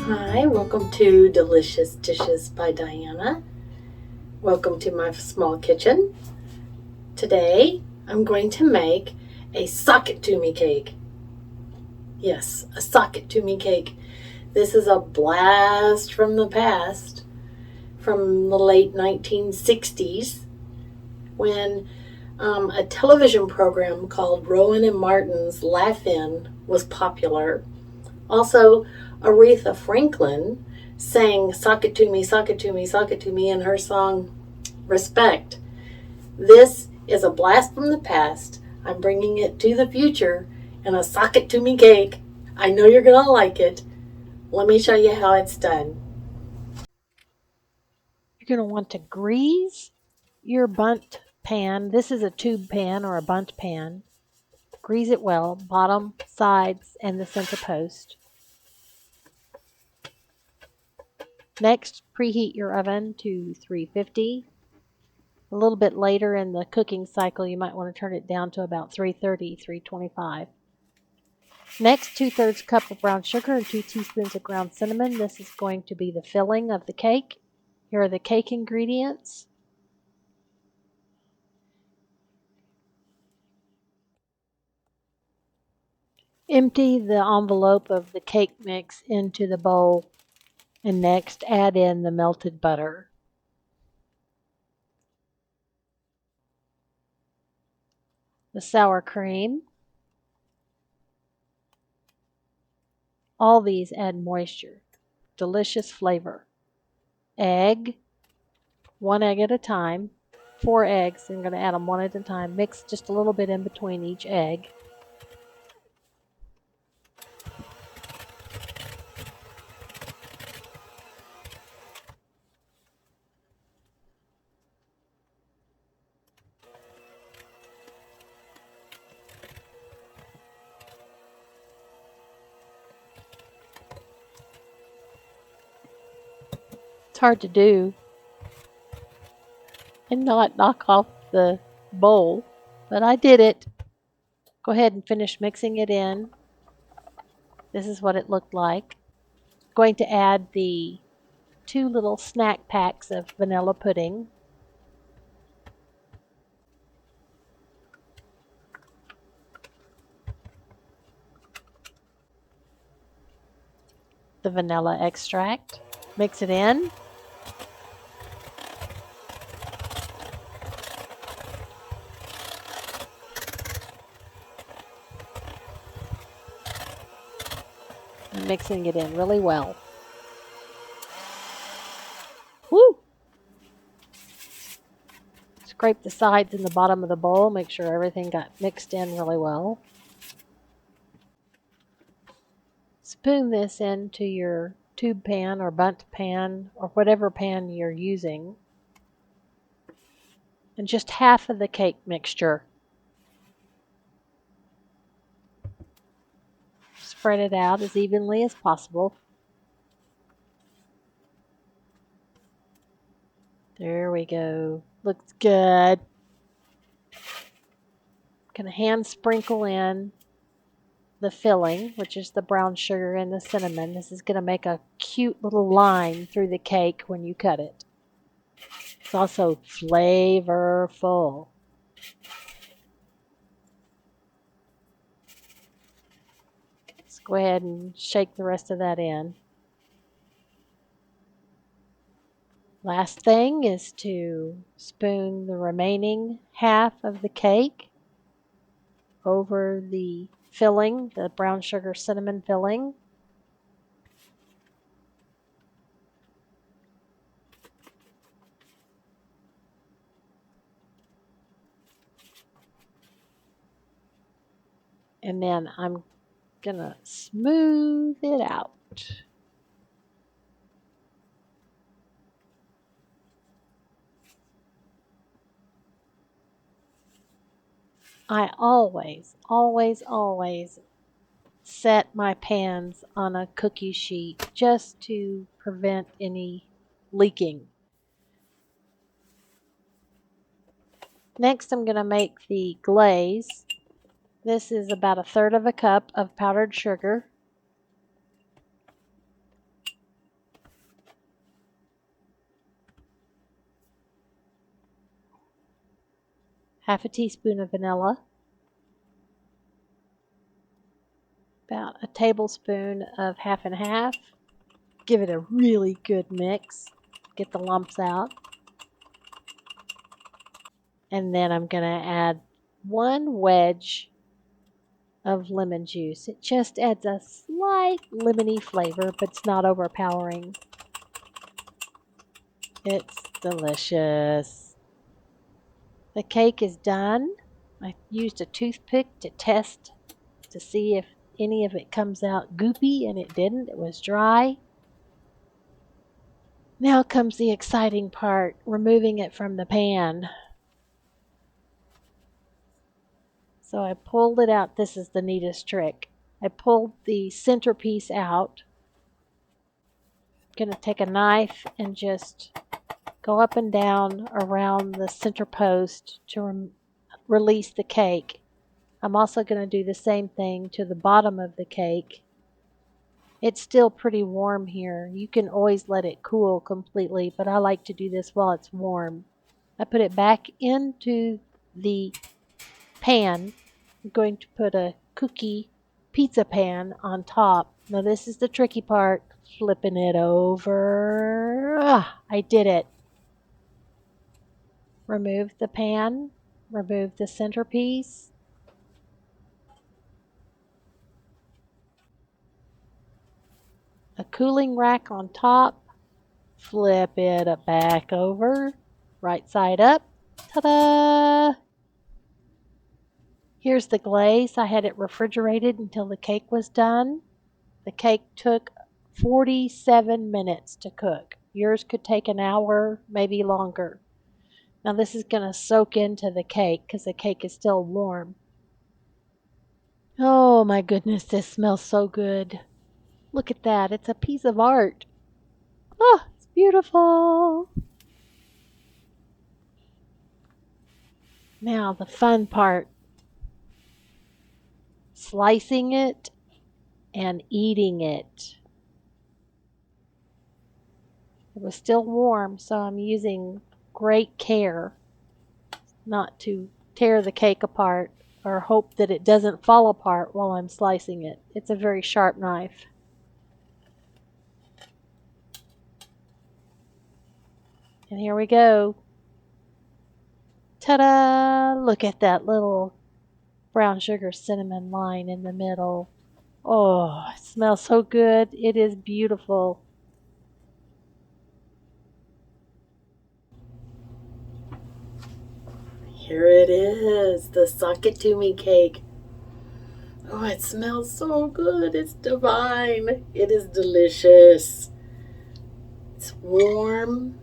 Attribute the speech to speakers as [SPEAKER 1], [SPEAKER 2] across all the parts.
[SPEAKER 1] Hi, welcome to Delicious Dishes by Dianna. Welcome to my small kitchen. Today, I'm going to make a sock it to me cake. Yes, a sock it to me cake. This is a blast from the past, from the late 1960s, when a television program called Rowan and Martin's Laugh-In was popular. Also, Aretha Franklin sang Sock It To Me, Sock It To Me, Sock It To Me in her song Respect. This is a blast from the past. I'm bringing it to the future in a Sock It To Me cake. I know you're going to like it. Let me show you how it's done.
[SPEAKER 2] You're going to want to grease your bundt pan. This is a tube pan or a bundt pan. Grease it well, bottom, sides, and the center post. Next, preheat your oven to 350. A little bit later in the cooking cycle, you might want to turn it down to about 330, 325. Next, 2/3 cup of brown sugar and 2 teaspoons of ground cinnamon. This is going to be the filling of the cake. Here are the cake ingredients. Empty the envelope of the cake mix into the bowl and next add in the melted butter. The sour cream. All these add moisture, delicious flavor. Egg, 1 egg at a time. 4 eggs, I'm going to add them one at a time. Mix just a little bit in between each egg. It's hard to do and not knock off the bowl, but I did it. Go ahead and finish mixing it in. This is what it looked like. Going to add the 2 little snack packs of vanilla pudding. The vanilla extract. Mix it in. And mixing it in really well. Woo! Scrape the sides and the bottom of the bowl. Make sure everything got mixed in really well. Spoon this into your tube pan or bundt pan or whatever pan you're using. And just half of the cake mixture. Spread it out as evenly as possible. There we go. Looks good. Gonna hand sprinkle in the filling, which is the brown sugar and the cinnamon. This is gonna make a cute little line through the cake when you cut it. It's also flavorful. Let's go ahead and shake the rest of that in. Last thing is to spoon the remaining half of the cake over the filling, the brown sugar cinnamon filling. And then I'm gonna smooth it out. I always set my pans on a cookie sheet just to prevent any leaking. Next, I'm going to make the glaze. This is about 1/3 of a cup of powdered sugar. half a teaspoon of vanilla, about a tablespoon of half and half. Give it a really good mix. Get the lumps out. And then I'm going to add 1 wedge of lemon juice. It just adds a slight lemony flavor, but it's not overpowering. It's delicious. The cake is done. I used a toothpick to test to see if any of it comes out goopy, and it didn't. It was dry. Now comes the exciting part, removing it from the pan. So I pulled it out. This is the neatest trick. I pulled the centerpiece out. I'm going to take a knife and just go up and down around the center post to release the cake. I'm also going to do the same thing to the bottom of the cake. It's still pretty warm here. You can always let it cool completely, but I like to do this while it's warm. I put it back into the pan. I'm going to put a cookie pizza pan on top. Now this is the tricky part, flipping it over. I did it. Remove the pan, remove the centerpiece. A cooling rack on top. Flip it back over, right side up. Ta-da! Here's the glaze. I had it refrigerated until the cake was done. The cake took 47 minutes to cook. Yours could take an hour, maybe longer. Now this is going to soak into the cake because the cake is still warm. Oh my goodness, this smells so good. Look at that. It's a piece of art. Oh, it's beautiful. Now the fun part. Slicing it and eating it. It was still warm, so I'm using great care not to tear the cake apart or hope that it doesn't fall apart while I'm slicing it. It's a very sharp knife. And here we go. Ta-da! Look at that little brown sugar cinnamon line in the middle. Oh, it smells so good. It is beautiful.
[SPEAKER 1] Here it is, the Suck It To Me cake. Oh, it smells so good. It's divine. It is delicious. It's warm.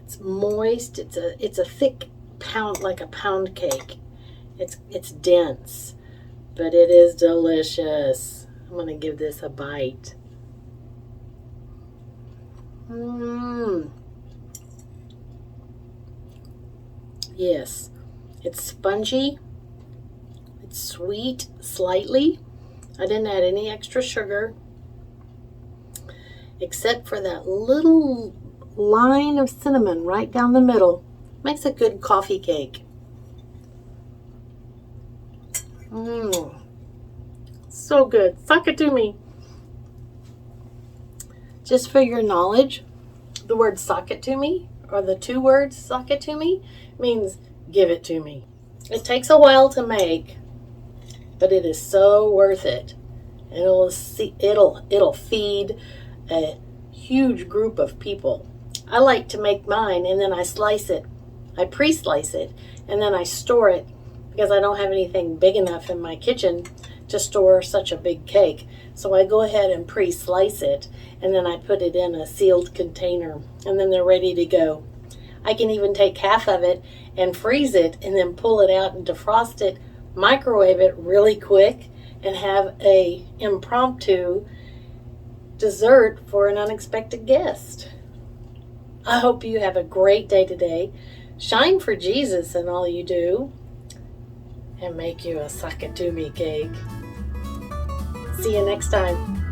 [SPEAKER 1] It's moist. It's a thick pound, like a pound cake. It's dense, but it is delicious. I'm gonna give this a bite. Yes, it's spongy. It's sweet slightly. I didn't add any extra sugar except for that little line of cinnamon right down the middle. Makes a good coffee cake. So good. Suck it to me. Just for your knowledge, the word suck it to me, or the 2 words suck it to me, means give it to me. It takes a while to make, but it is so worth it. It'll feed a huge group of people. I like to make mine and then I slice it. I pre-slice it and then I store it because I don't have anything big enough in my kitchen to store such a big cake. So I go ahead and pre-slice it and then I put it in a sealed container and then they're ready to go. I can even take half of it and freeze it and then pull it out and defrost it, microwave it really quick, and have a impromptu dessert for an unexpected guest. I hope you have a great day today. Shine for Jesus in all you do, and make you a suck it to me cake. See you next time.